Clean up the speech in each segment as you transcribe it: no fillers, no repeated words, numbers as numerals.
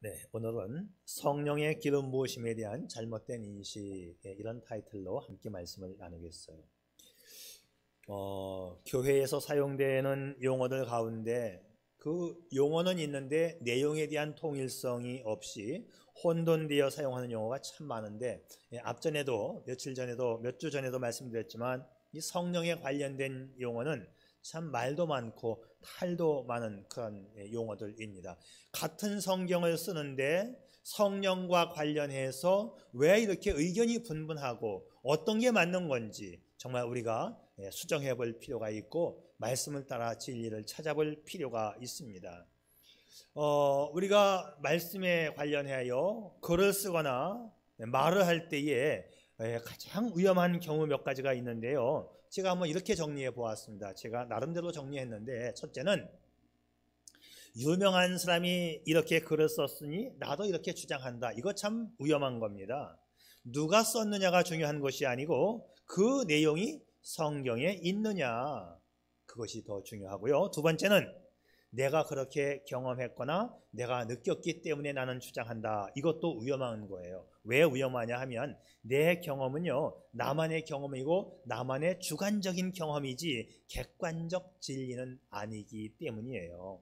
네, 오늘은 성령의 기름 부으심에 대한 잘못된 인식, 이런 타이틀로 함께 말씀을 나누겠어요. 교회에서 사용되는 용어들 가운데 그 용어는 있는데 내용에 대한 통일성이 없이 혼돈되어 사용하는 용어가 참 많은데, 앞전에도 며칠 전에도 몇 주 전에도 말씀드렸지만 이 성령에 관련된 용어는 참 말도 많고 탈도 많은 그런 용어들입니다. 같은 성경을 쓰는데 성령과 관련해서 왜 이렇게 의견이 분분하고 어떤 게 맞는 건지 정말 우리가 수정해 볼 필요가 있고 말씀을 따라 진리를 찾아볼 필요가 있습니다. 우리가 말씀에 관련하여 글을 쓰거나 말을 할 때에 가장 위험한 경우 몇 가지가 있는데요. 제가 한번 이렇게 정리해 보았습니다. 제가 나름대로 정리했는데, 첫째는 유명한 사람이 이렇게 글을 썼으니 나도 이렇게 주장한다. 이거 참 위험한 겁니다. 누가 썼느냐가 중요한 것이 아니고 그 내용이 성경에 있느냐, 그것이 더 중요하고요. 두 번째는 내가 그렇게 경험했거나 내가 느꼈기 때문에 나는 주장한다. 이것도 위험한 거예요. 왜 위험하냐 하면 내 경험은요, 나만의 경험이고 나만의 주관적인 경험이지 객관적 진리는 아니기 때문이에요.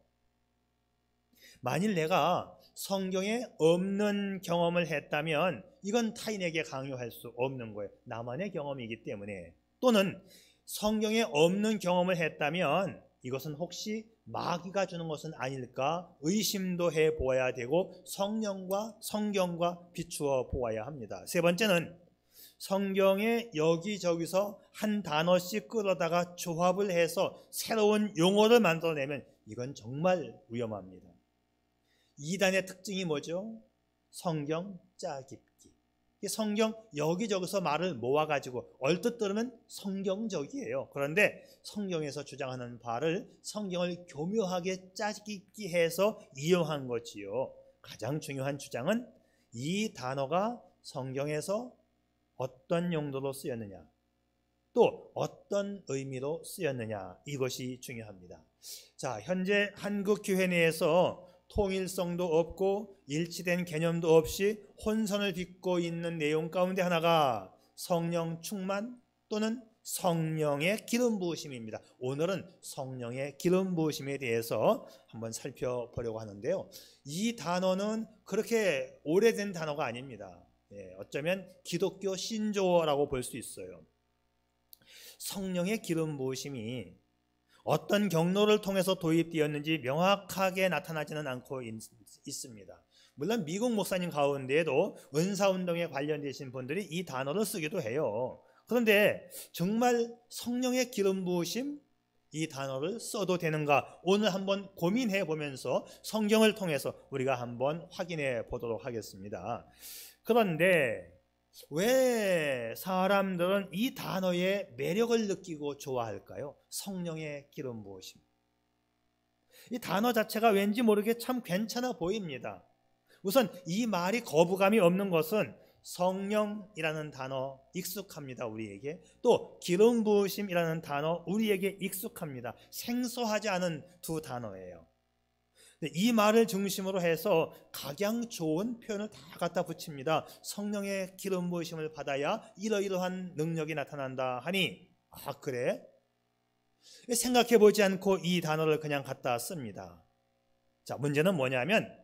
만일 내가 성경에 없는 경험을 했다면 이건 타인에게 강요할 수 없는 거예요. 나만의 경험이기 때문에. 또는 성경에 없는 경험을 했다면 이것은 혹시 마귀가 주는 것은 아닐까 의심도 해보아야 되고 성경과 비추어 보아야 합니다. 세 번째는 성경에 여기저기서 한 단어씩 끌어다가 조합을 해서 새로운 용어를 만들어내면 이건 정말 위험합니다. 이단의 특징이 뭐죠? 성경 짜깁기. 성경 여기저기서 말을 모아가지고 얼뜻 들으면 성경적이에요. 그런데 성경에서 주장하는 바를 성경을 교묘하게 짜깁기 해서 이용한 것이요. 가장 중요한 주장은 이 단어가 성경에서 어떤 용도로 쓰였느냐, 또 어떤 의미로 쓰였느냐, 이것이 중요합니다. 자, 현재 한국 교회 내에서 통일성도 없고 일치된 개념도 없이 혼선을 빚고 있는 내용 가운데 하나가 성령 충만 또는 성령의 기름 부으심입니다. 오늘은 성령의 기름 부으심에 대해서 한번 살펴보려고 하는데요. 이 단어는 그렇게 오래된 단어가 아닙니다. 어쩌면 기독교 신조어라고 볼 수 있어요. 성령의 기름 부으심이 어떤 경로를 통해서 도입되었는지 명확하게 나타나지는 않고 있습니다. 물론 미국 목사님 가운데에도 은사운동에 관련되신 분들이 이 단어를 쓰기도 해요. 그런데 정말 성령의 기름 부으심, 이 단어를 써도 되는가, 오늘 한번 고민해 보면서 성경을 통해서 우리가 한번 확인해 보도록 하겠습니다. 그런데 왜 사람들은 이 단어의 매력을 느끼고 좋아할까요? 성령의 기름 부으심. 이 단어 자체가 왠지 모르게 참 괜찮아 보입니다. 우선 이 말이 거부감이 없는 것은 성령이라는 단어 익숙합니다, 우리에게. 또 기름 부으심이라는 단어 우리에게 익숙합니다. 생소하지 않은 두 단어예요. 이 말을 중심으로 해서 각양 좋은 표현을 다 갖다 붙입니다. 성령의 기름 부으심을 받아야 이러이러한 능력이 나타난다 하니, 아 그래? 생각해 보지 않고 이 단어를 그냥 갖다 씁니다. 자, 문제는 뭐냐면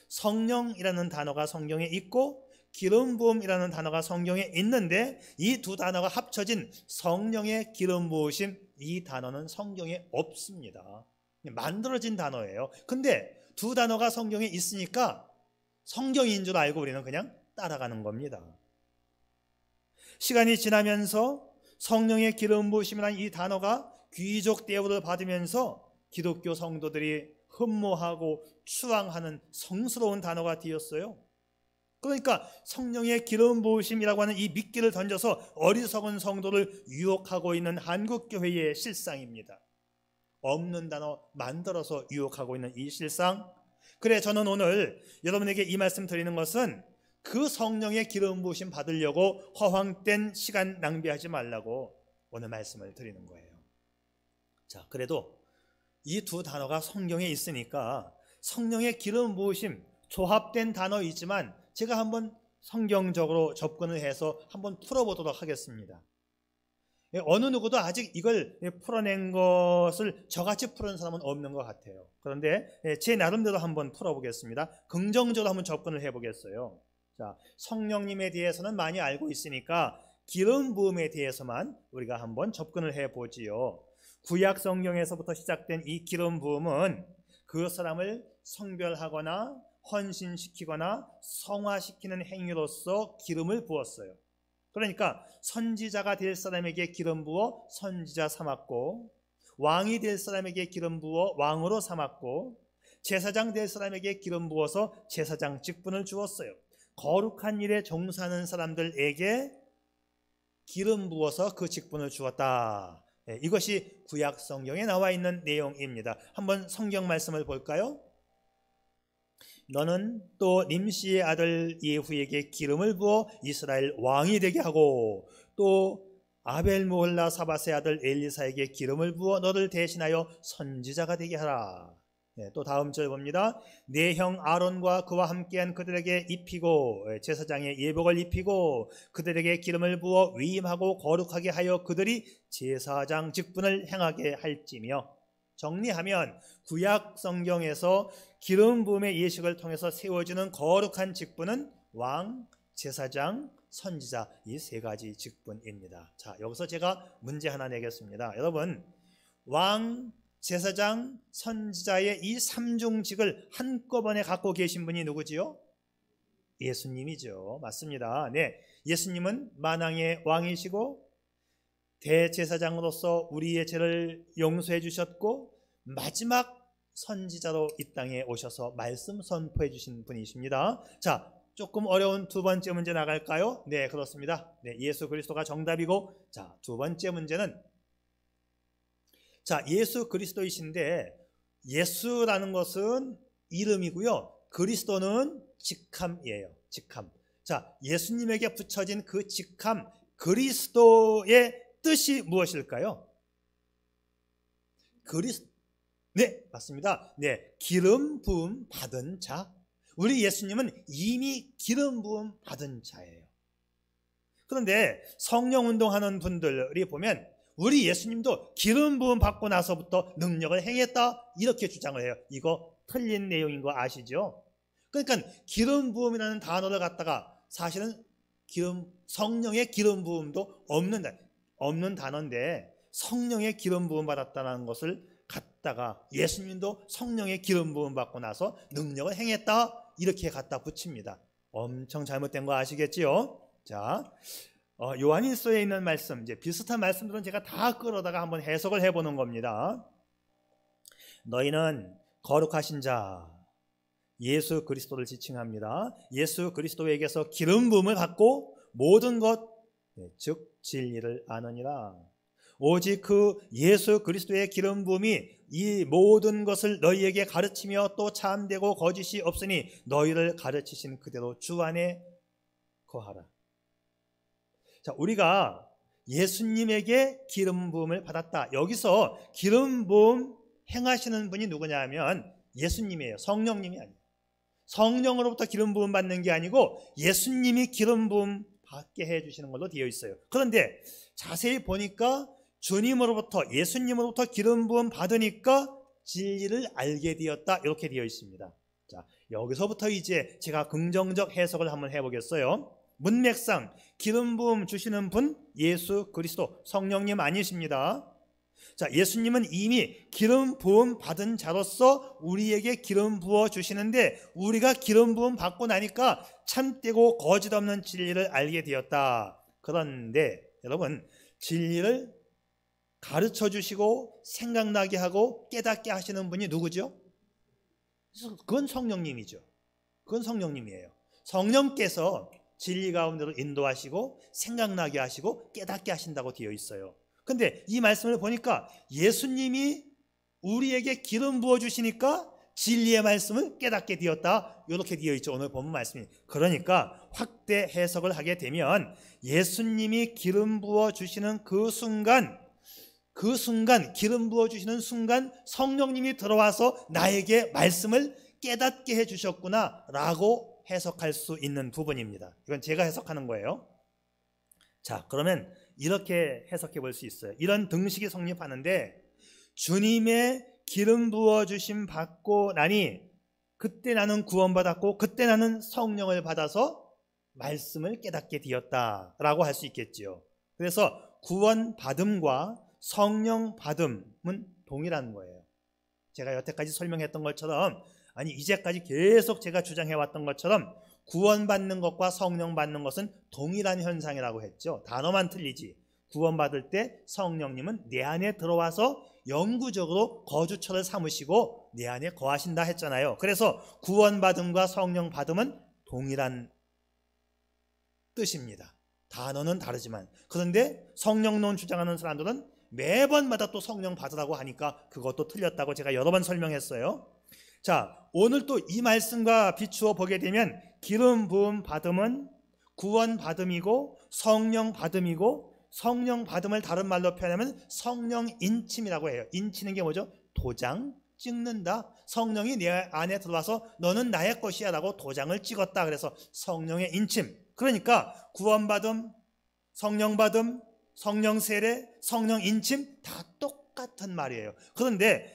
성령이라는 단어가 성경에 있고 기름 부음이라는 단어가 성경에 있는데 이 두 단어가 합쳐진 성령의 기름 부으심, 이 단어는 성경에 없습니다. 만들어진 단어예요. 근데 두 단어가 성경에 있으니까 성경인 줄 알고 우리는 그냥 따라가는 겁니다. 시간이 지나면서 성령의 기름 부으심이라는 이 단어가 귀족 대우를 받으면서 기독교 성도들이 흠모하고 추앙하는 성스러운 단어가 되었어요. 그러니까 성령의 기름 부으심이라고 하는 이 미끼를 던져서 어리석은 성도를 유혹하고 있는 한국교회의 실상입니다. 없는 단어 만들어서 유혹하고 있는 이 실상. 그래, 저는 오늘 여러분에게 이 말씀 드리는 것은 그 성령의 기름 부으심 받으려고 허황된 시간 낭비하지 말라고 오늘 말씀을 드리는 거예요. 자, 그래도 이 두 단어가 성경에 있으니까 성령의 기름 부으심 조합된 단어이지만 제가 한번 성경적으로 접근을 해서 한번 풀어보도록 하겠습니다. 어느 누구도 아직 이걸 풀어낸 것을 저같이 푸는 사람은 없는 것 같아요. 그런데 제 나름대로 한번 풀어보겠습니다. 긍정적으로 한번 접근을 해보겠어요. 자, 성령님에 대해서는 많이 알고 있으니까 기름 부음에 대해서만 우리가 한번 접근을 해보지요. 구약 성경에서부터 시작된 이 기름 부음은 그 사람을 성별하거나 헌신시키거나 성화시키는 행위로서 기름을 부었어요. 그러니까 선지자가 될 사람에게 기름 부어 선지자 삼았고, 왕이 될 사람에게 기름 부어 왕으로 삼았고, 제사장 될 사람에게 기름 부어서 제사장 직분을 주었어요. 거룩한 일에 종사하는 사람들에게 기름 부어서 그 직분을 주었다. 이것이 구약 성경에 나와 있는 내용입니다. 한번 성경 말씀을 볼까요? 너는 또 nim시의 아들 예후에게 기름을 부어 이스라엘 왕이 되게 하고, 또 아벨 모홀라 사밧의 아들 엘리사에게 기름을 부어 너를 대신하여 선지자가 되게 하라. 또 다음 절 봅니다. 내 형 아론과 그와 함께한 그들에게 입히고, 제사장의 예복을 입히고 그들에게 기름을 부어 위임하고 거룩하게 하여 그들이 제사장 직분을 행하게 할지며. 정리하면 구약 성경에서 기름 부음의 예식을 통해서 세워지는 거룩한 직분은 왕, 제사장, 선지자, 이 세 가지 직분입니다. 자, 여기서 제가 문제 하나 내겠습니다. 여러분, 왕, 제사장, 선지자의 이 삼중직을 한꺼번에 갖고 계신 분이 누구지요? 예수님이죠. 맞습니다. 네, 예수님은 만왕의 왕이시고 대제사장으로서 우리의 죄를 용서해 주셨고, 마지막 선지자로 이 땅에 오셔서 말씀 선포해 주신 분이십니다. 자, 조금 어려운 두 번째 문제 나갈까요? 네, 그렇습니다. 네, 예수 그리스도가 정답이고, 자, 두 번째 문제는, 자, 예수 그리스도이신데, 예수라는 것은 이름이고요, 그리스도는 직함이에요. 직함. 자, 예수님에게 붙여진 그 직함 그리스도의 뜻이 무엇일까요? 네, 맞습니다. 네, 기름 부음 받은 자. 우리 예수님은 이미 기름 부음 받은 자예요. 그런데 성령 운동하는 분들이 보면 우리 예수님도 기름 부음 받고 나서부터 능력을 행했다, 이렇게 주장을 해요. 이거 틀린 내용인 거 아시죠? 그러니까 기름 부음이라는 단어를 갖다가 사실은 성령의 기름 부음도 없는 단어인데, 성령의 기름 부음 받았다는 것을 갖다가 예수님도 성령의 기름 부음 받고 나서 능력을 행했다, 이렇게 갖다 붙입니다. 엄청 잘못된 거 아시겠지요? 자, 요한일서에 있는 말씀, 이제 비슷한 말씀들은 제가 다 끌어다가 한번 해석을 해보는 겁니다. 너희는 거룩하신 자 예수 그리스도를 지칭합니다. 예수 그리스도에게서 기름 부음을 받고 모든 것, 즉 진리를 아느니라. 오직 그 예수 그리스도의 기름 부음이 이 모든 것을 너희에게 가르치며 또 참되고 거짓이 없으니 너희를 가르치신 그대로 주 안에 거하라. 자, 우리가 예수님에게 기름 부음을 받았다. 여기서 기름 부음 행하시는 분이 누구냐 하면 예수님이에요. 성령님이 아니에요. 성령으로부터 기름 부음 받는 게 아니고 예수님이 기름 부음 받게 해주시는 걸로 되어 있어요. 그런데 자세히 보니까 주님으로부터, 예수님으로부터 기름 부음 받으니까 진리를 알게 되었다, 이렇게 되어 있습니다. 자, 여기서부터 이제 제가 긍정적 해석을 한번 해보겠어요. 문맥상 기름 부음 주시는 분 예수 그리스도, 성령님 아니십니다. 자, 예수님은 이미 기름 부음 받은 자로서 우리에게 기름 부어 주시는데, 우리가 기름 부음 받고 나니까 참되고 거짓 없는 진리를 알게 되었다. 그런데 여러분, 진리를 가르쳐 주시고 생각나게 하고 깨닫게 하시는 분이 누구죠? 그건 성령님이죠. 그건 성령님이에요. 성령께서 진리 가운데로 인도하시고 생각나게 하시고 깨닫게 하신다고 되어 있어요. 근데 이 말씀을 보니까 예수님이 우리에게 기름 부어주시니까 진리의 말씀을 깨닫게 되었다, 이렇게 되어 있죠. 오늘 본문 말씀이. 그러니까 확대 해석을 하게 되면 예수님이 기름 부어주시는 그 순간, 기름 부어주시는 순간 성령님이 들어와서 나에게 말씀을 깨닫게 해주셨구나 라고 해석할 수 있는 부분입니다. 이건 제가 해석하는 거예요. 자, 그러면 이렇게 해석해 볼 수 있어요. 이런 등식이 성립하는데, 주님의 기름 부어주심 받고 나니 그때 나는 구원받았고 그때 나는 성령을 받아서 말씀을 깨닫게 되었다라고 할 수 있겠지요. 그래서 구원받음과 성령 받음은 동일한 거예요. 제가 여태까지 설명했던 것처럼, 아니 이제까지 계속 제가 주장해왔던 것처럼 구원받는 것과 성령 받는 것은 동일한 현상이라고 했죠. 단어만 틀리지. 구원받을 때 성령님은 내 안에 들어와서 영구적으로 거주처를 삼으시고 내 안에 거하신다 했잖아요. 그래서 구원받음과 성령 받음은 동일한 뜻입니다. 단어는 다르지만. 그런데 성령론 주장하는 사람들은 매번마다 또 성령 받으라고 하니까 그것도 틀렸다고 제가 여러 번 설명했어요. 자, 오늘 또 이 말씀과 비추어 보게 되면 기름 부음 받음은 구원 받음이고 성령 받음이고, 성령 받음을 다른 말로 표현하면 성령 인침이라고 해요. 인치는 게 뭐죠? 도장 찍는다. 성령이 내 안에 들어와서 너는 나의 것이야 라고 도장을 찍었다. 그래서 성령의 인침. 그러니까 구원받음, 성령 받음, 성령 세례, 성령 인침 다 똑같은 말이에요. 그런데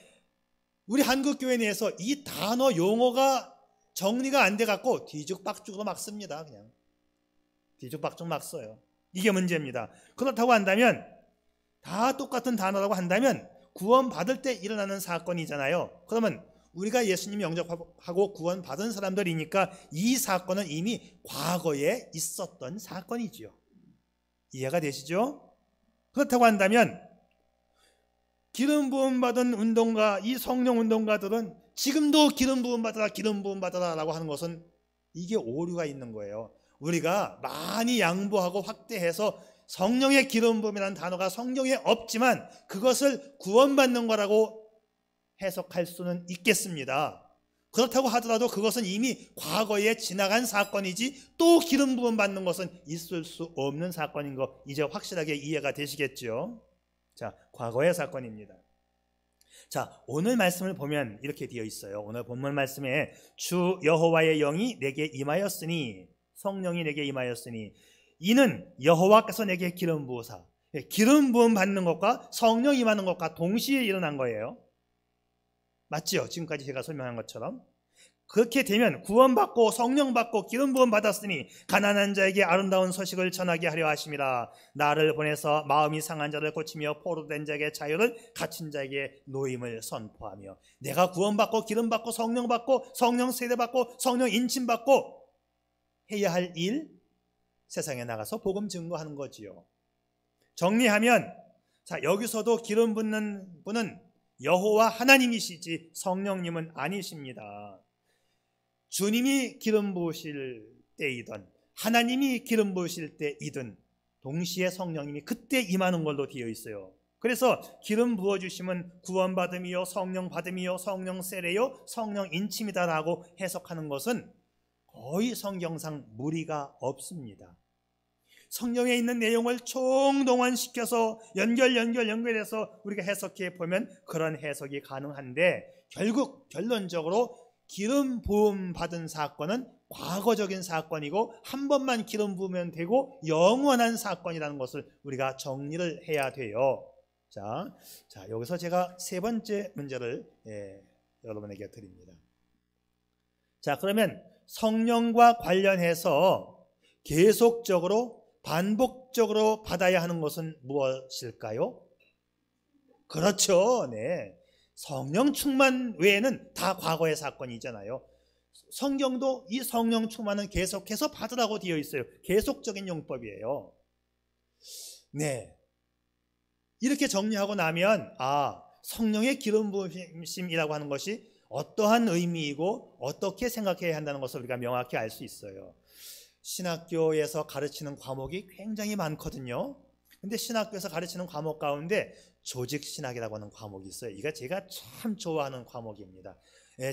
우리 한국교회 내에서 이 단어 용어가 정리가 안 돼 갖고 뒤죽박죽으로 막 씁니다. 그냥 뒤죽박죽 막 써요. 이게 문제입니다. 그렇다고 한다면, 다 똑같은 단어라고 한다면 구원받을 때 일어나는 사건이잖아요. 그러면 우리가 예수님 영접하고 구원받은 사람들이니까 이 사건은 이미 과거에 있었던 사건이지요. 이해가 되시죠? 그렇다고 한다면 기름 부음 받은 운동가, 이 성령 운동가들은 지금도 기름 부음 받아라, 기름 부음 받아라 라고 하는 것은 이게 오류가 있는 거예요. 우리가 많이 양보하고 확대해서 성령의 기름 부음이라는 단어가 성경에 없지만 그것을 구원받는 거라고 해석할 수는 있겠습니다. 그렇다고 하더라도 그것은 이미 과거에 지나간 사건이지 또 기름 부음 받는 것은 있을 수 없는 사건인 거 이제 확실하게 이해가 되시겠죠? 자, 과거의 사건입니다. 자, 오늘 말씀을 보면 이렇게 되어 있어요. 오늘 본문 말씀에 주 여호와의 영이 내게 임하였으니, 성령이 내게 임하였으니 이는 여호와께서 내게 기름 부으사. 기름 부음 받는 것과 성령 임하는 것과 동시에 일어난 거예요. 맞죠? 지금까지 제가 설명한 것처럼. 그렇게 되면 구원받고 성령 받고 기름 부음 받았으니 가난한 자에게 아름다운 소식을 전하게 하려 하심이라. 나를 보내서 마음이 상한 자를 고치며 포로된 자에게 자유를, 갇힌 자에게 노임을 선포하며. 내가 구원받고 기름 받고 성령 받고 성령 세례 받고 성령 인침 받고 해야 할 일, 세상에 나가서 복음 증거하는 거지요. 정리하면, 자, 여기서도 기름 붓는 분은 여호와 하나님이시지 성령님은 아니십니다. 주님이 기름 부으실 때이든 하나님이 기름 부으실 때이든 동시에 성령님이 그때 임하는 걸로 되어 있어요. 그래서 기름 부어주심은 구원받음이요, 성령 받음이요, 성령 세례요, 성령 인침이다라고 해석하는 것은 거의 성경상 무리가 없습니다. 성경에 있는 내용을 총동원시켜서 연결해서 우리가 해석해 보면 그런 해석이 가능한데, 결국 결론적으로 기름 부음 받은 사건은 과거적인 사건이고 한 번만 기름 부으면 되고 영원한 사건이라는 것을 우리가 정리를 해야 돼요. 자, 여기서 제가 세 번째 문제를 여러분에게 드립니다. 자, 그러면 성령과 관련해서 계속적으로 반복적으로 받아야 하는 것은 무엇일까요? 그렇죠. 네. 성령 충만 외에는 다 과거의 사건이잖아요. 성경도 이 성령 충만은 계속해서 받으라고 되어 있어요. 계속적인 용법이에요. 네. 이렇게 정리하고 나면, 성령의 기름 부으심이라고 하는 것이 어떠한 의미이고 어떻게 생각해야 한다는 것을 우리가 명확히 알 수 있어요. 신학교에서 가르치는 과목이 굉장히 많거든요. 근데 신학교에서 가르치는 과목 가운데 조직신학이라고 하는 과목이 있어요. 이거 제가 참 좋아하는 과목입니다.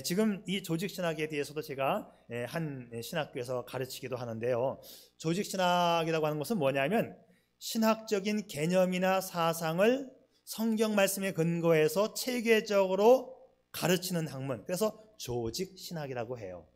지금 이 조직신학에 대해서도 제가 한 신학교에서 가르치기도 하는데요. 조직신학이라고 하는 것은 뭐냐면 신학적인 개념이나 사상을 성경 말씀에 근거해서 체계적으로 가르치는 학문, 그래서 조직신학이라고 해요.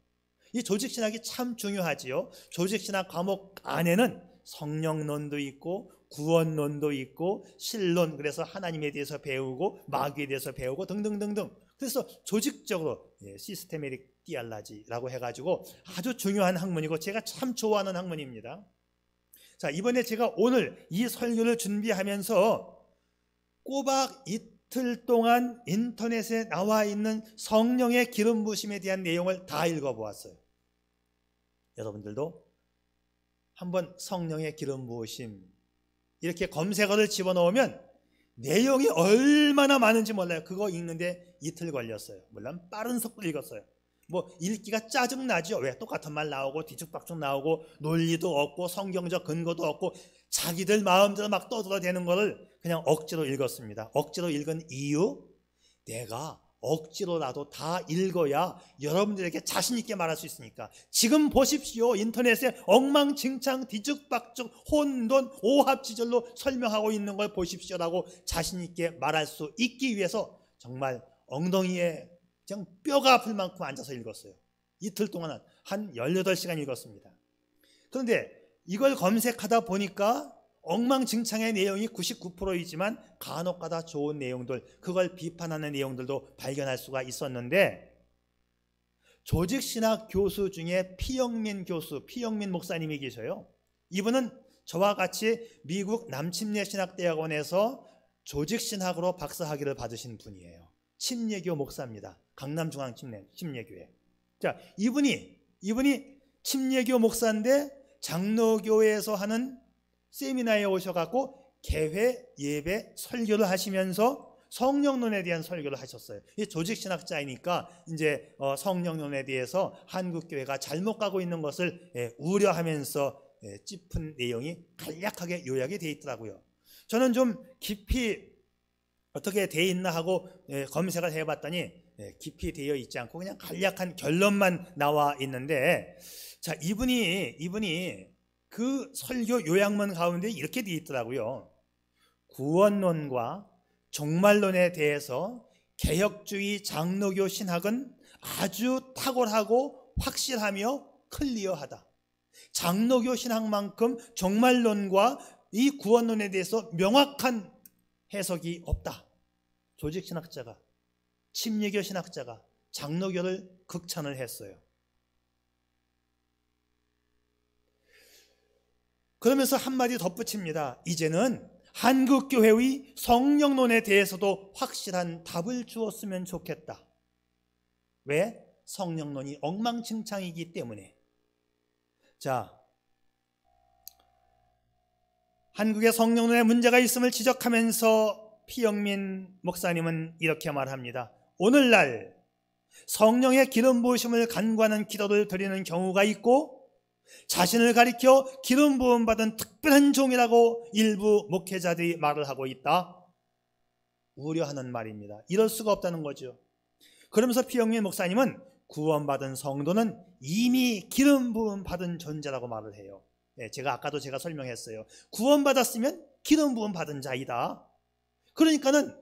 이 조직신학이 참 중요하지요. 조직신학 과목 안에는 성령론도 있고 구원론도 있고 신론, 그래서 하나님에 대해서 배우고 마귀에 대해서 배우고 등등등등. 그래서 조직적으로 시스테메릭 디알라지라고 해가지고 아주 중요한 학문이고 제가 참 좋아하는 학문입니다. 자, 이번에 제가 오늘 이 설교를 준비하면서 꼬박 이틀 동안 인터넷에 나와 있는 성령의 기름 부으심에 대한 내용을 다 읽어보았어요. 여러분들도 한번 성령의 기름 부으심 이렇게 검색어를 집어넣으면 내용이 얼마나 많은지 몰라요. 그거 읽는데 이틀 걸렸어요. 물론 빠른 속도로 읽었어요. 뭐 읽기가 짜증나죠. 왜? 똑같은 말 나오고 뒤죽박죽 나오고 논리도 없고 성경적 근거도 없고 자기들 마음대로 막 떠들어대는 거를 그냥 억지로 읽었습니다. 억지로 읽은 이유, 내가 억지로라도 다 읽어야 여러분들에게 자신 있게 말할 수 있으니까. 지금 보십시오. 인터넷에 엉망진창 뒤죽박죽 혼돈 오합지졸로 설명하고 있는 걸 보십시오라고 자신 있게 말할 수 있기 위해서 정말 엉덩이에 그냥 뼈가 아플 만큼 앉아서 읽었어요. 이틀 동안 한 18시간 읽었습니다. 그런데 이걸 검색하다 보니까 엉망진창의 내용이 99%이지만 간혹가다 좋은 내용들, 그걸 비판하는 내용들도 발견할 수가 있었는데, 조직신학 교수 중에 피영민 교수, 피영민 목사님이 계셔요. 이분은 저와 같이 미국 남침례신학대학원에서 조직신학으로 박사학위를 받으신 분이에요. 침례교 목사입니다. 강남중앙 침례교회. 자, 이분이 침례교 목사인데 장로교회에서 하는 세미나에 오셔갖고 개회 예배 설교를 하시면서 성령론에 대한 설교를 하셨어요. 이 조직신학자이니까 이제 성령론에 대해서 한국교회가 잘못 가고 있는 것을 우려하면서 짚은 내용이 간략하게 요약이 되어 있더라고요. 저는 좀 깊이 어떻게 되어 있나 하고 검색을 해봤더니 깊이 되어 있지 않고 그냥 간략한 결론만 나와 있는데, 자, 이분이 그 설교 요약문 가운데 이렇게 되어 있더라고요. 구원론과 종말론에 대해서 개혁주의 장로교 신학은 아주 탁월하고 확실하며 클리어하다. 장로교 신학만큼 종말론과 이 구원론에 대해서 명확한 해석이 없다. 조직신학자가, 침례교 신학자가 장로교를 극찬을 했어요. 그러면서 한마디 덧붙입니다. 이제는 한국교회의 성령론에 대해서도 확실한 답을 주었으면 좋겠다. 왜? 성령론이 엉망진창이기 때문에. 자, 한국의 성령론에 문제가 있음을 지적하면서 피영민 목사님은 이렇게 말합니다. 오늘날 성령의 기름 부으심을 간구하는 기도를 드리는 경우가 있고 자신을 가리켜 기름 부음 받은 특별한 종이라고 일부 목회자들이 말을 하고 있다. 우려하는 말입니다. 이럴 수가 없다는 거죠. 그러면서 피영민 목사님은 구원받은 성도는 이미 기름 부음 받은 존재라고 말을 해요. 제가 아까도 설명했어요. 구원받았으면 기름 부음 받은 자이다. 그러니까는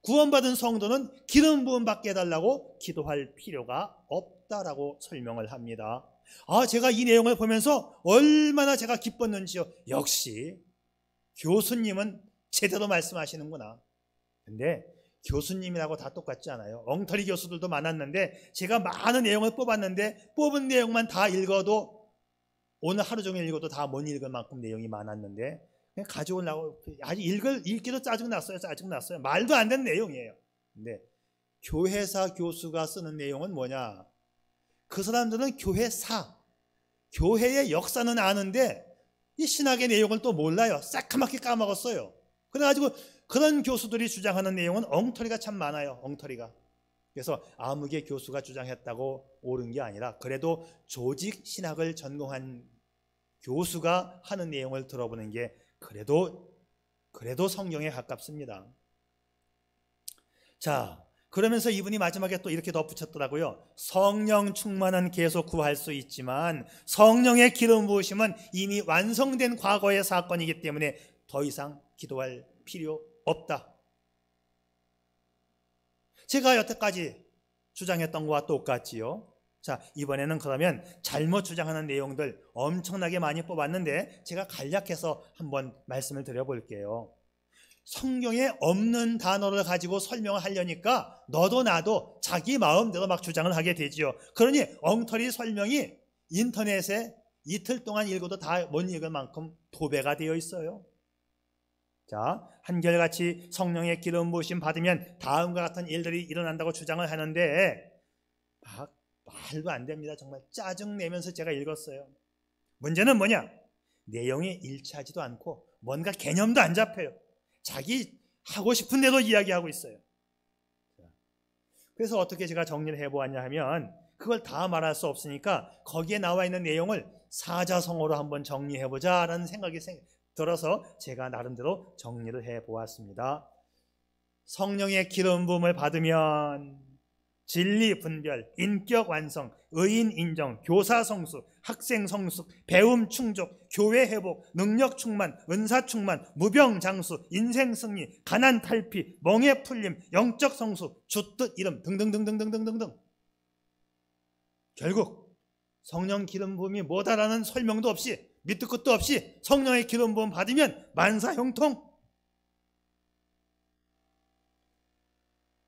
구원받은 성도는 기름 부음 받게 해달라고 기도할 필요가 없다라고 설명을 합니다. 제가 이 내용을 보면서 얼마나 제가 기뻤는지요. 역시 교수님은 제대로 말씀하시는구나. 근데 교수님이라고 다 똑같지 않아요. 엉터리 교수들도 많았는데 제가 많은 내용을 뽑았는데 뽑은 내용만 다 읽어도 오늘 하루 종일 읽어도 다 못 읽을 만큼 내용이 많았는데 그냥 가져오려고 아주 읽기도 짜증났어요. 말도 안 되는 내용이에요. 근데 교회사 교수가 쓰는 내용은 뭐냐? 그 사람들은 교회의 역사는 아는데 이 신학의 내용을 또 몰라요. 새까맣게 까먹었어요. 그래가지고 그런 교수들이 주장하는 내용은 엉터리가 참 많아요. 엉터리가. 그래서 아무개 교수가 주장했다고 옳은 게 아니라 그래도 조직 신학을 전공한 교수가 하는 내용을 들어보는 게 그래도 성경에 가깝습니다. 자, 그러면서 이분이 마지막에 또 이렇게 덧붙였더라고요. 성령 충만은 계속 구할 수 있지만 성령의 기름 부으심은 이미 완성된 과거의 사건이기 때문에 더 이상 기도할 필요 없다. 제가 여태까지 주장했던 것과 똑같지요. 자, 이번에는 그러면 잘못 주장하는 내용들 엄청나게 많이 뽑았는데 제가 간략해서 한번 말씀을 드려볼게요. 성경에 없는 단어를 가지고 설명을 하려니까 너도 나도 자기 마음대로 막 주장을 하게 되지요. 그러니 엉터리 설명이 인터넷에 이틀 동안 읽어도 다 못 읽을 만큼 도배가 되어 있어요. 자, 한결같이 성령의 기름 부으심 받으면 다음과 같은 일들이 일어난다고 주장을 하는데 말도 안 됩니다. 정말 짜증내면서 제가 읽었어요. 문제는 뭐냐? 내용이 일치하지도 않고 뭔가 개념도 안 잡혀요. 자기 하고 싶은 대로 이야기하고 있어요. 그래서 어떻게 제가 정리를 해보았냐 하면 그걸 다 말할 수 없으니까 거기에 나와 있는 내용을 사자성어로 한번 정리해보자 라는 생각이 들어서 제가 나름대로 정리를 해보았습니다. 성령의 기름 부음을 받으면 진리 분별, 인격 완성, 의인 인정, 교사 성수, 학생 성숙, 배움 충족, 교회 회복, 능력 충만, 은사 충만, 무병 장수, 인생 승리, 가난 탈피, 멍에 풀림, 영적 성수, 주뜻 이름 등등등등등등등. 결국 성령 기름 부음이 뭐다라는 설명도 없이 밑도 끝도 없이 성령의 기름 부음 받으면 만사 형통.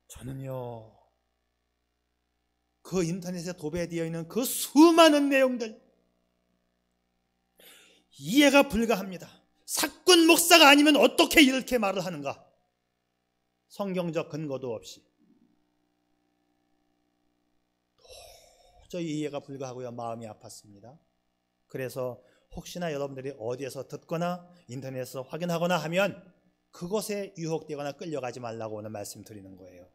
저는요, 그 인터넷에 도배되어 있는 그 수많은 내용들 이해가 불가합니다. 사꾼 목사가 아니면 어떻게 이렇게 말을 하는가? 성경적 근거도 없이 도저히 이해가 불가하고요, 마음이 아팠습니다. 그래서 혹시나 여러분들이 어디에서 듣거나 인터넷에서 확인하거나 하면 그것에 유혹되거나 끌려가지 말라고 오늘 말씀드리는 거예요.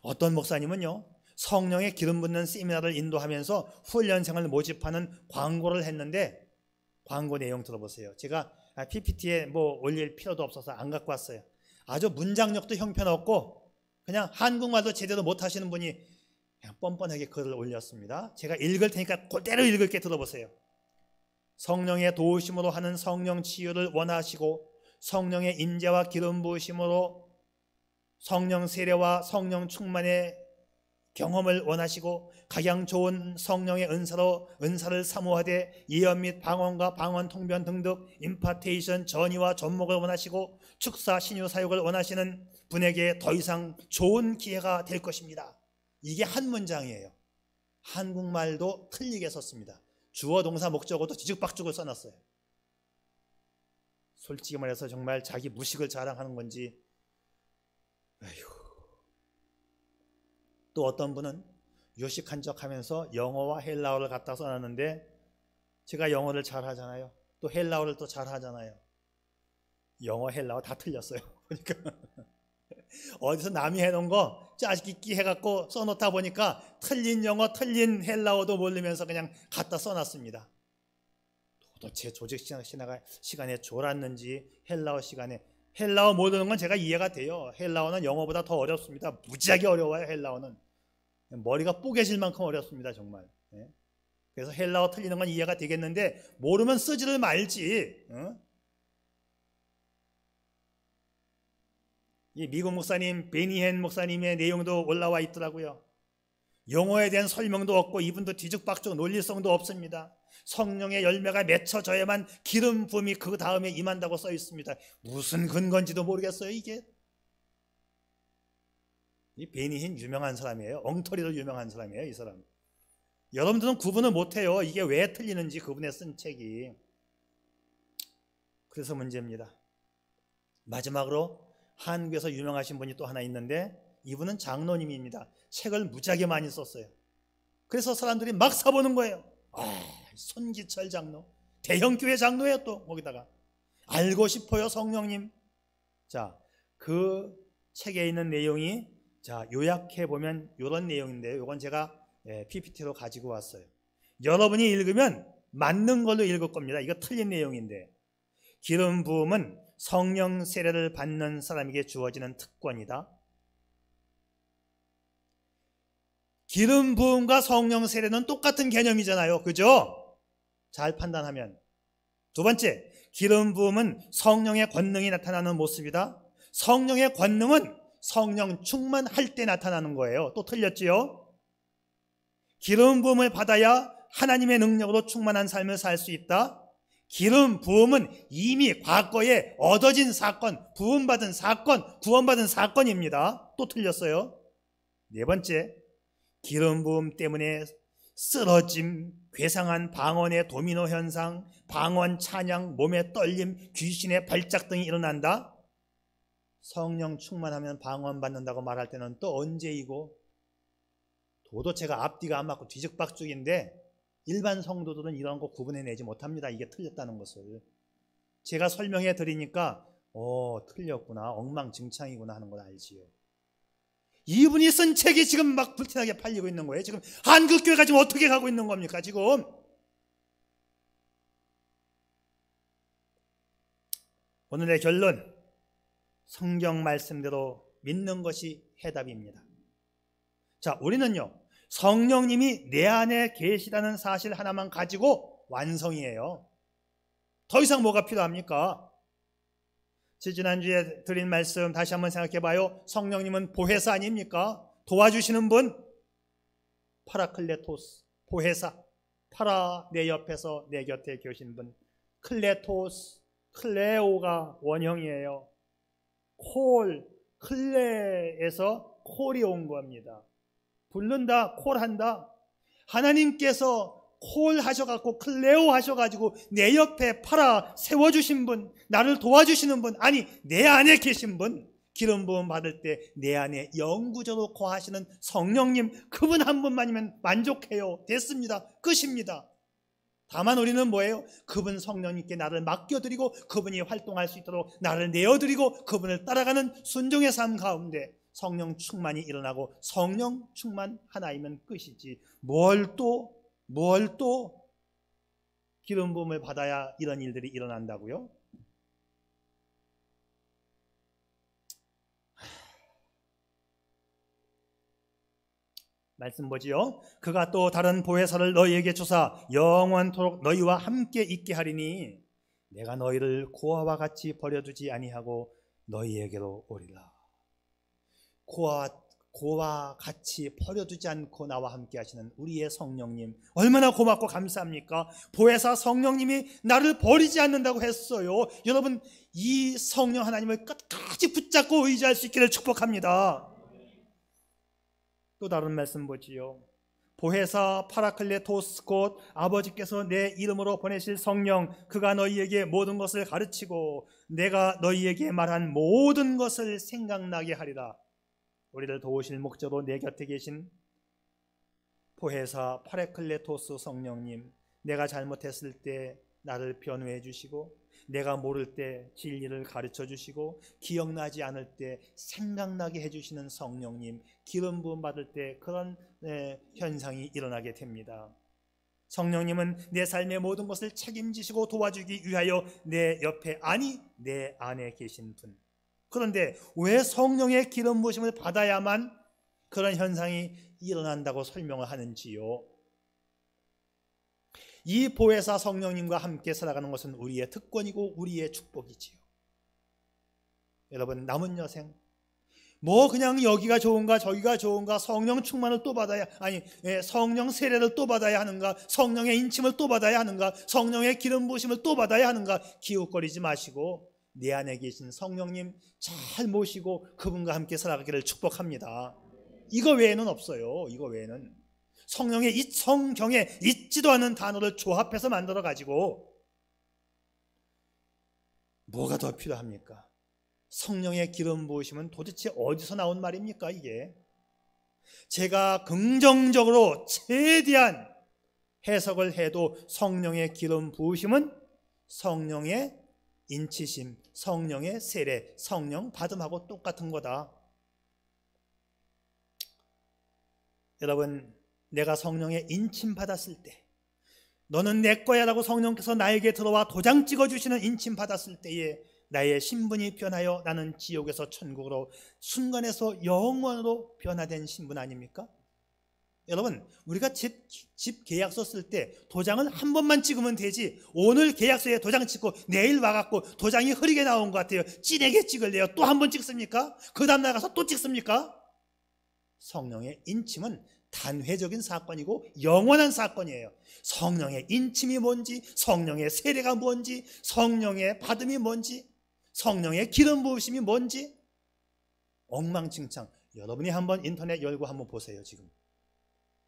어떤 목사님은요, 성령의 기름 붓는 세미나를 인도하면서 훈련생을 모집하는 광고를 했는데 광고 내용 들어보세요. 제가 PPT에 올릴 필요도 없어서 안 갖고 왔어요. 아주 문장력도 형편없고 그냥 한국말도 제대로 못하시는 분이 그냥 뻔뻔하게 글을 올렸습니다. 제가 읽을 테니까 그대로 읽을게 들어보세요. 성령의 도우심으로 하는 성령 치유를 원하시고 성령의 인재와 기름 부으심으로 성령 세례와 성령 충만의 경험을 원하시고 가장 좋은 성령의 은사를 사모하되 예언 및 방언과 방언 통변 등등 임파테이션 전이와 전목을 원하시고 축사 신유 사역을 원하시는 분에게 더 이상 좋은 기회가 될 것입니다. 이게 한 문장이에요. 한국말도 틀리게 썼습니다. 주어 동사 목적어도 뒤죽박죽을 써놨어요. 솔직히 말해서 정말 자기 무식을 자랑하는 건지. 아휴. 또 어떤 분은 요식한 척하면서 영어와 헬라어를 갖다 써놨는데 제가 영어를 잘하잖아요. 또 헬라어를 또 잘하잖아요. 영어 헬라어 다 틀렸어요. 보니까 어디서 남이 해놓은 거 짜깁기 해갖고 써놓다 보니까 틀린 영어 틀린 헬라어도 모르면서 그냥 갖다 써놨습니다. 도대체 조직 시간에 졸았는지 헬라어 모르는 건 제가 이해가 돼요. 헬라어는 영어보다 더 어렵습니다. 무지하게 어려워요. 헬라어는 머리가 뽀개질 만큼 어렵습니다. 정말. 그래서 헬라어 틀리는 건 이해가 되겠는데 모르면 쓰지를 말지. 이 미국 목사님 베니헨 목사님의 내용도 올라와 있더라고요. 영어에 대한 설명도 없고 이분도 뒤죽박죽 논리성도 없습니다. 성령의 열매가 맺혀져야만 기름 부음이 그 다음에 임한다고 써 있습니다. 무슨 근거인지도 모르겠어요. 이게 이 베니힌 유명한 사람이에요. 엉터리로 유명한 사람이에요. 이 사람. 여러분들은 구분을 못해요. 이게 왜 틀리는지 그분의 쓴 책이. 그래서 문제입니다. 마지막으로 한국에서 유명하신 분이 또 하나 있는데 이분은 장로님입니다. 책을 무지하게 많이 썼어요. 그래서 사람들이 막 사보는 거예요. 손기철 장로, 대형교회 장로예요. 또 거기다가 알고 싶어요 성령님. 자, 그 책에 있는 내용이 요약해 보면 이런 내용인데 이건 제가 PPT로 가지고 왔어요. 여러분이 읽으면 맞는 걸로 읽을 겁니다. 이거 틀린 내용인데 기름 부음은 성령 세례를 받는 사람에게 주어지는 특권이다. 기름 부음과 성령 세례는 똑같은 개념이잖아요. 그죠? 잘 판단하면. 두 번째, 기름 부음은 성령의 권능이 나타나는 모습이다. 성령의 권능은 성령 충만할 때 나타나는 거예요. 또 틀렸지요? 기름 부음을 받아야 하나님의 능력으로 충만한 삶을 살 수 있다. 기름 부음은 이미 과거에 얻어진 사건, 부음받은 사건, 구원받은 사건입니다. 또 틀렸어요. 네 번째, 기름 부음 때문에 쓰러짐, 괴상한 방언의 도미노 현상, 방언, 찬양, 몸의 떨림, 귀신의 발작 등이 일어난다. 성령 충만하면 방언 받는다고 말할 때는 또 언제이고, 도도체가 앞뒤가 안 맞고 뒤죽박죽인데 일반 성도들은 이런 거 구분해내지 못합니다. 이게 틀렸다는 것을. 제가 설명해 드리니까 틀렸구나, 엉망진창이구나 하는 걸 알지요. 이분이 쓴 책이 지금 막 불티나게 팔리고 있는 거예요. 지금 한국교회가 지금 어떻게 가고 있는 겁니까? 지금 오늘의 결론, 성경 말씀대로 믿는 것이 해답입니다. 자, 우리는요, 성령님이 내 안에 계시다는 사실 하나만 가지고 완성이에요. 더 이상 뭐가 필요합니까? 지난주에 드린 말씀 다시 한번 생각해 봐요. 성령님은 보혜사 아닙니까? 도와주시는 분, 파라클레토스, 보혜사. 파라, 내 옆에서 내 곁에 계신 분. 클레토스, 클레오가 원형이에요. 콜, 클레에서 콜이 온 겁니다. 부른다, 콜한다. 하나님께서 콜 하셔갖고 클레오 하셔가지고 내 옆에 파라 세워주신 분, 나를 도와주시는 분, 아니 내 안에 계신 분, 기름 부음 받을 때 내 안에 영구적으로 거하시는 성령님, 그분 한 분만이면 만족해요. 됐습니다. 끝입니다. 다만 우리는 뭐예요? 그분 성령님께 나를 맡겨드리고 그분이 활동할 수 있도록 나를 내어드리고 그분을 따라가는 순종의 삶 가운데 성령 충만이 일어나고, 성령 충만 하나이면 끝이지 뭘 또 기름 부음을 받아야 이런 일들이 일어난다고요? 말씀 보지요. 그가 또 다른 보혜사를 너희에게 주사 영원토록 너희와 함께 있게 하리니 내가 너희를 고아와 같이 버려두지 아니하고 너희에게로 오리라. 고아와 같이 버려두지 않고 나와 함께 하시는 우리의 성령님, 얼마나 고맙고 감사합니까? 보혜사 성령님이 나를 버리지 않는다고 했어요. 여러분, 이 성령 하나님을 끝까지 붙잡고 의지할 수 있기를 축복합니다. 또 다른 말씀 보지요. 보혜사 파라클레토스, 곧 아버지께서 내 이름으로 보내실 성령, 그가 너희에게 모든 것을 가르치고 내가 너희에게 말한 모든 것을 생각나게 하리라. 우리를 도우실 목적으로 내 곁에 계신 보혜사 파라클레토스 성령님, 내가 잘못했을 때 나를 변호해 주시고, 내가 모를 때 진리를 가르쳐 주시고, 기억나지 않을 때 생각나게 해주시는 성령님, 기름 부음 받을 때 그런 현상이 일어나게 됩니다. 성령님은 내 삶의 모든 것을 책임지시고 도와주기 위하여 내 옆에, 아니 내 안에 계신 분. 그런데 왜 성령의 기름 부으심을 받아야만 그런 현상이 일어난다고 설명을 하는지요? 이 보혜사 성령님과 함께 살아가는 것은 우리의 특권이고 우리의 축복이지요. 여러분, 남은 여생 그냥 여기가 좋은가 저기가 좋은가, 성령 충만을 또 받아야, 아니 성령 세례를 또 받아야 하는가, 성령의 인침을 또 받아야 하는가, 성령의 기름 부으심을 또 받아야 하는가 기웃거리지 마시고 내 안에 계신 성령님 잘 모시고 그분과 함께 살아가기를 축복합니다. 이거 외에는 없어요. 이거 외에는 성령의 이 성경에 있지도 않은 단어를 조합해서 만들어 가지고 뭐가 더 필요합니까? 성령의 기름 부으심은 도대체 어디서 나온 말입니까? 이게 제가 긍정적으로 최대한 해석을 해도 성령의 기름 부으심은 성령의 인치심, 성령의 세례, 성령 받음하고 똑같은 거다. 여러분, 내가 성령의 인침 받았을 때, 너는 내 거야 라고 성령께서 나에게 들어와 도장 찍어주시는 인침 받았을 때에 나의 신분이 변하여 나는 지옥에서 천국으로, 순간에서 영원으로 변화된 신분 아닙니까? 여러분, 우리가 집 계약서 쓸 때 도장을 한 번만 찍으면 되지, 오늘 계약서에 도장 찍고 내일 와갖고 도장이 흐리게 나온 것 같아요, 진하게 찍을래요, 또 한 번 찍습니까? 그 다음날 가서 또 찍습니까? 성령의 인침은 단회적인 사건이고 영원한 사건이에요. 성령의 인침이 뭔지, 성령의 세례가 뭔지, 성령의 받음이 뭔지, 성령의 기름 부으심이 뭔지 엉망진창. 여러분이 한번 인터넷 열고 한번 보세요. 지금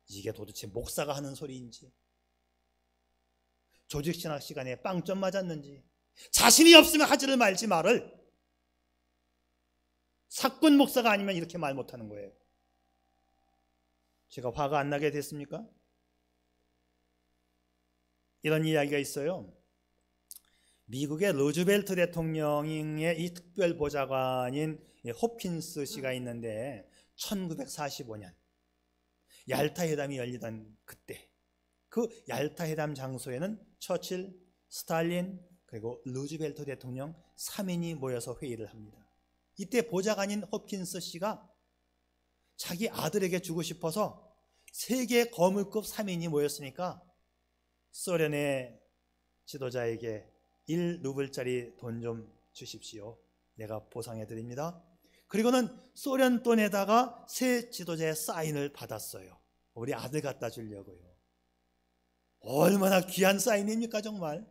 이게 도대체 목사가 하는 소리인지, 조직신학 시간에 빵점 맞았는지, 자신이 없으면 하지를 말지 말을. 사꾼 목사가 아니면 이렇게 말 못하는 거예요. 제가 화가 안 나게 됐습니까? 이런 이야기가 있어요. 미국의 루즈벨트 대통령의 이 특별 보좌관인 호킨스 씨가 있는데 1945년 얄타 회담이 열리던 그때, 그 얄타 회담 장소에는 처칠, 스탈린 그리고 루즈벨트 대통령 3인이 모여서 회의를 합니다. 이때 보좌관인 호킨스 씨가 자기 아들에게 주고 싶어서 세계 거물급 3인이 모였으니까 소련의 지도자에게 1루블짜리 돈 좀 주십시오, 내가 보상해 드립니다. 그리고는 소련 돈에다가 새 지도자의 사인을 받았어요. 우리 아들 갖다 주려고요. 얼마나 귀한 사인입니까 정말.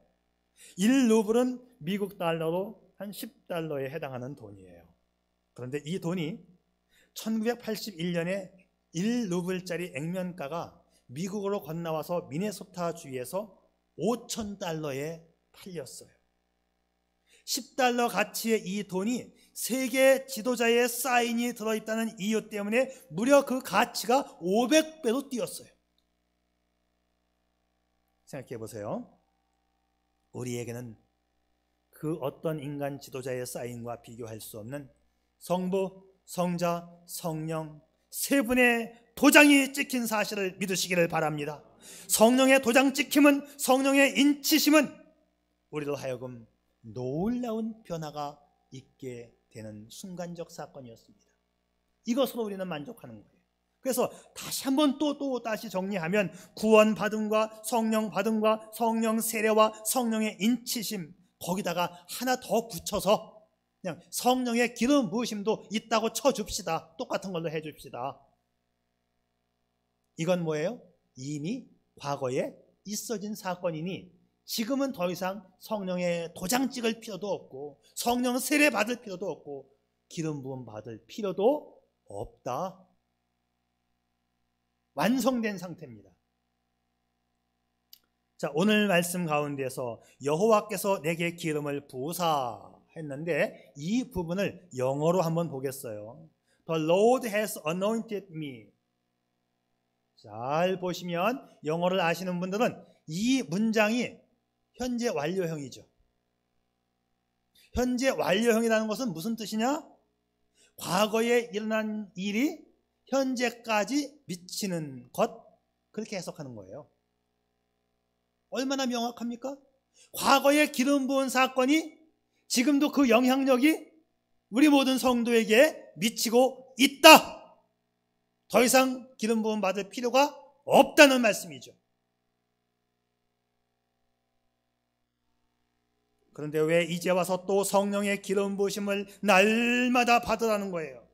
1루블은 미국 달러로 한 10달러에 해당하는 돈이에요. 그런데 이 돈이 1981년에 1루블짜리 액면가가 미국으로 건너와서 미네소타 주에서 5,000달러에 팔렸어요. 10달러 가치의 이 돈이 세계 지도자의 사인이 들어있다는 이유 때문에 무려 그 가치가 500배로 뛰었어요. 생각해 보세요. 우리에게는 그 어떤 인간 지도자의 사인과 비교할 수 없는 성부, 성자, 성령 세 분의 도장이 찍힌 사실을 믿으시기를 바랍니다. 성령의 도장 찍힘은, 성령의 인치심은 우리로 하여금 놀라운 변화가 있게 되는 순간적 사건이었습니다. 이것으로 우리는 만족하는 거예요. 그래서 다시 한번 또 다시 정리하면 구원 받음과 성령 받음과 성령 세례와 성령의 인치심, 거기다가 하나 더 붙여서 그냥 성령의 기름 부으심도 있다고 쳐줍시다. 똑같은 걸로 해줍시다. 이건 뭐예요? 이미 과거에 있어진 사건이니 지금은 더 이상 성령의 도장 찍을 필요도 없고 성령 세례 받을 필요도 없고 기름 부음 받을 필요도 없다. 완성된 상태입니다. 자, 오늘 말씀 가운데서 여호와께서 내게 기름을 부으사 했는데 이 부분을 영어로 한번 보겠어요. The Lord has anointed me. 잘 보시면 영어를 아시는 분들은 이 문장이 현재 완료형이죠. 현재 완료형이라는 것은 무슨 뜻이냐? 과거에 일어난 일이 현재까지 미치는 것, 그렇게 해석하는 거예요. 얼마나 명확합니까? 과거에 기름 부은 사건이 지금도 그 영향력이 우리 모든 성도에게 미치고 있다. 더 이상 기름 부음 받을 필요가 없다는 말씀이죠. 그런데 왜 이제 와서 또 성령의 기름 부으심을 날마다 받으라는 거예요?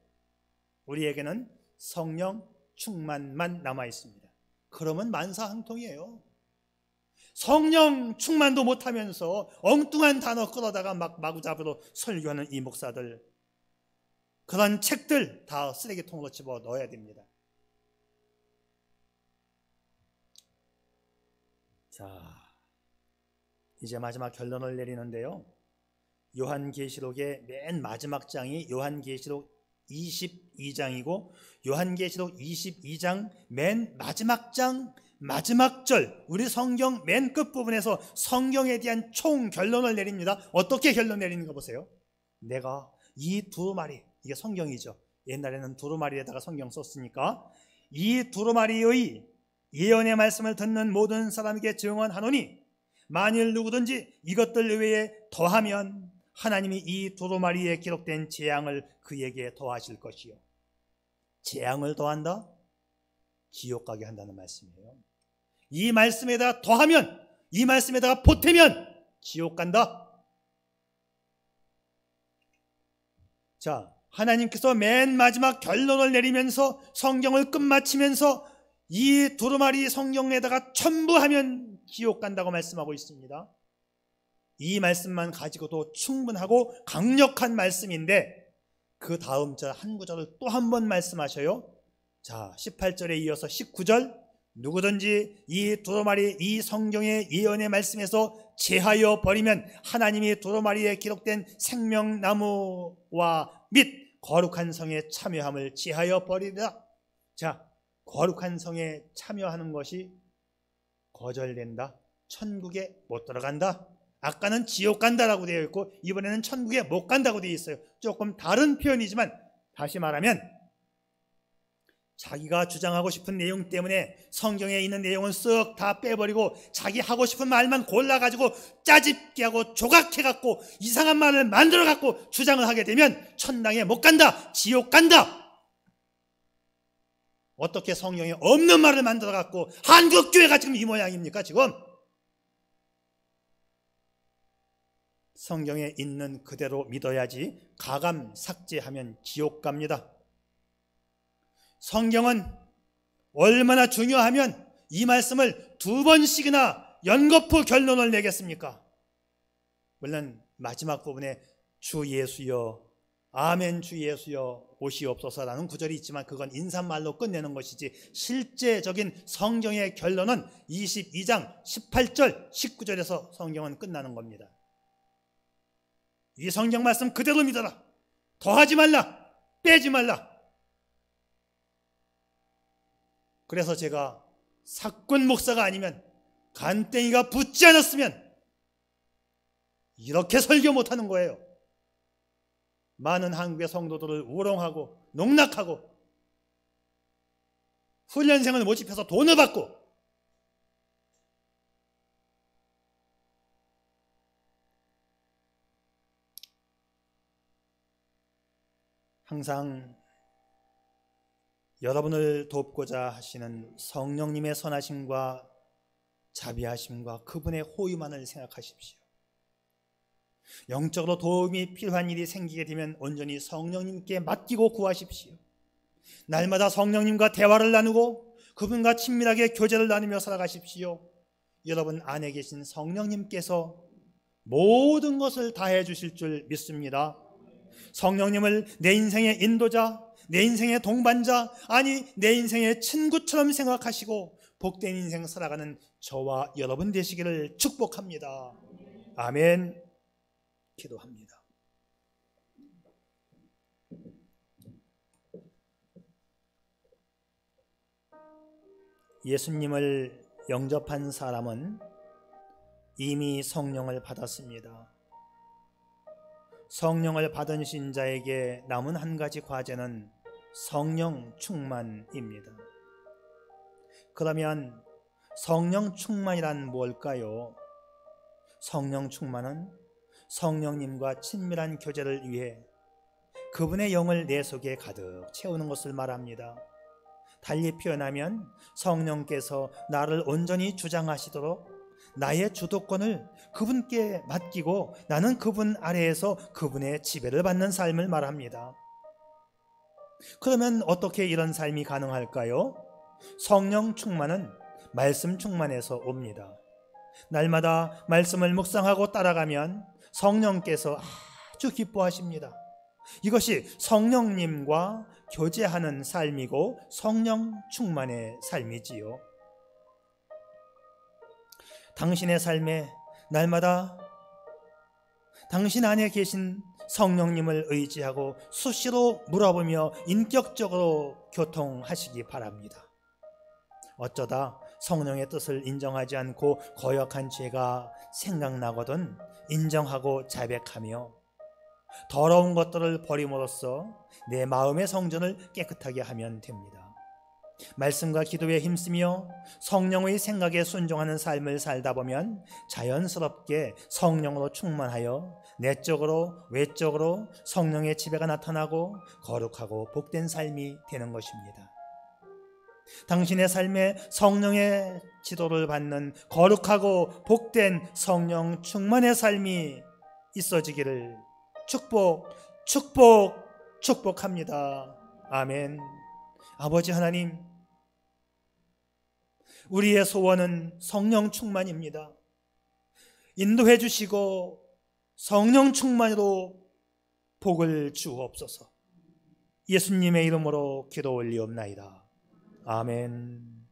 우리에게는 성령 충만만 남아 있습니다. 그러면 만사항통이에요. 성령 충만도 못하면서 엉뚱한 단어 끌어다가 막 마구잡이로 설교하는 이 목사들, 그런 책들 다 쓰레기통으로 집어 넣어야 됩니다. 자, 이제 마지막 결론을 내리는데요. 요한계시록의 맨 마지막 장이 요한계시록 22장이고 요한계시록 22장 맨 마지막 장 마지막 절, 우리 성경 맨 끝부분에서 성경에 대한 총 결론을 내립니다. 어떻게 결론 내리는가 보세요. 내가 이 두루마리, 이게 성경이죠. 옛날에는 두루마리에다가 성경 썼으니까 이 두루마리의 예언의 말씀을 듣는 모든 사람에게 증언하노니 만일 누구든지 이것들 외에 더하면 하나님이 이 두루마리에 기록된 재앙을 그에게 더하실 것이요. 재앙을 더한다? 지옥 가게 한다는 말씀이에요. 이 말씀에다 더하면, 이 말씀에다가 보태면 지옥 간다. 자, 하나님께서 맨 마지막 결론을 내리면서 성경을 끝마치면서 이 두루마리 성경에다가 첨부하면 지옥 간다고 말씀하고 있습니다. 이 말씀만 가지고도 충분하고 강력한 말씀인데 그 다음 절 한 구절을 또 한 번 말씀하셔요. 자, 18절에 이어서 19절, 누구든지 이 두루마리, 이 성경의 예언의 말씀에서 제하여 버리면 하나님이 두루마리에 기록된 생명나무와 및 거룩한 성에 참여함을 제하여 버리리라. 자, 거룩한 성에 참여하는 것이 거절된다, 천국에 못 들어간다. 아까는 지옥 간다라고 되어 있고 이번에는 천국에 못 간다고 되어 있어요. 조금 다른 표현이지만 다시 말하면 자기가 주장하고 싶은 내용 때문에 성경에 있는 내용은 쓱 다 빼버리고 자기 하고 싶은 말만 골라가지고 짜집게 하고 조각해갖고 이상한 말을 만들어갖고 주장을 하게 되면 천당에 못 간다, 지옥 간다. 어떻게 성경에 없는 말을 만들어갖고 한국교회가 지금 이 모양입니까? 지금 성경에 있는 그대로 믿어야지 가감 삭제하면 지옥 갑니다. 성경은 얼마나 중요하면 이 말씀을 2번씩이나 연거푸 결론을 내겠습니까? 물론 마지막 부분에 주 예수여, 아멘 주 예수여 오시옵소서라는 구절이 있지만 그건 인사말로 끝내는 것이지 실제적인 성경의 결론은 22장 18절 19절에서 성경은 끝나는 겁니다. 이 성경 말씀 그대로 믿어라. 더하지 말라, 빼지 말라. 그래서 제가 사꾼 목사가 아니면, 간땡이가 붙지 않았으면 이렇게 설교 못하는 거예요. 많은 한국의 성도들을 우롱하고 농락하고 훈련생을 모집해서 돈을 받고 항상 여러분을 돕고자 하시는 성령님의 선하심과 자비하심과 그분의 호의만을 생각하십시오. 영적으로 도움이 필요한 일이 생기게 되면 온전히 성령님께 맡기고 구하십시오. 날마다 성령님과 대화를 나누고 그분과 친밀하게 교제를 나누며 살아가십시오. 여러분 안에 계신 성령님께서 모든 것을 다 해주실 줄 믿습니다. 성령님을 내 인생의 인도자, 내 인생의 동반자, 아니 내 인생의 친구처럼 생각하시고 복된 인생 살아가는 저와 여러분 되시기를 축복합니다. 아멘. 기도합니다. 예수님을 영접한 사람은 이미 성령을 받았습니다. 성령을 받은 신자에게 남은 한 가지 과제는 성령 충만입니다. 그러면 성령 충만이란 뭘까요? 성령 충만은 성령님과 친밀한 교제를 위해 그분의 영을 내 속에 가득 채우는 것을 말합니다. 달리 표현하면 성령께서 나를 온전히 주장하시도록 나의 주도권을 그분께 맡기고 나는 그분 아래에서 그분의 지배를 받는 삶을 말합니다. 그러면 어떻게 이런 삶이 가능할까요? 성령 충만은 말씀 충만에서 옵니다. 날마다 말씀을 묵상하고 따라가면 성령께서 아주 기뻐하십니다. 이것이 성령님과 교제하는 삶이고 성령 충만의 삶이지요. 당신의 삶에 날마다 당신 안에 계신 성령님을 의지하고 수시로 물어보며 인격적으로 교통하시기 바랍니다. 어쩌다 성령의 뜻을 인정하지 않고 거역한 죄가 생각나거든 인정하고 자백하며 더러운 것들을 버림으로써 내 마음의 성전을 깨끗하게 하면 됩니다. 말씀과 기도에 힘쓰며 성령의 생각에 순종하는 삶을 살다 보면 자연스럽게 성령으로 충만하여 내적으로 외적으로 성령의 지배가 나타나고 거룩하고 복된 삶이 되는 것입니다. 당신의 삶에 성령의 지도를 받는 거룩하고 복된 성령 충만의 삶이 있어지기를 축복합니다. 아멘. 아버지 하나님, 우리의 소원은 성령 충만입니다. 인도해 주시고 성령 충만으로 복을 주옵소서. 예수님의 이름으로 기도 올리옵나이다. 아멘.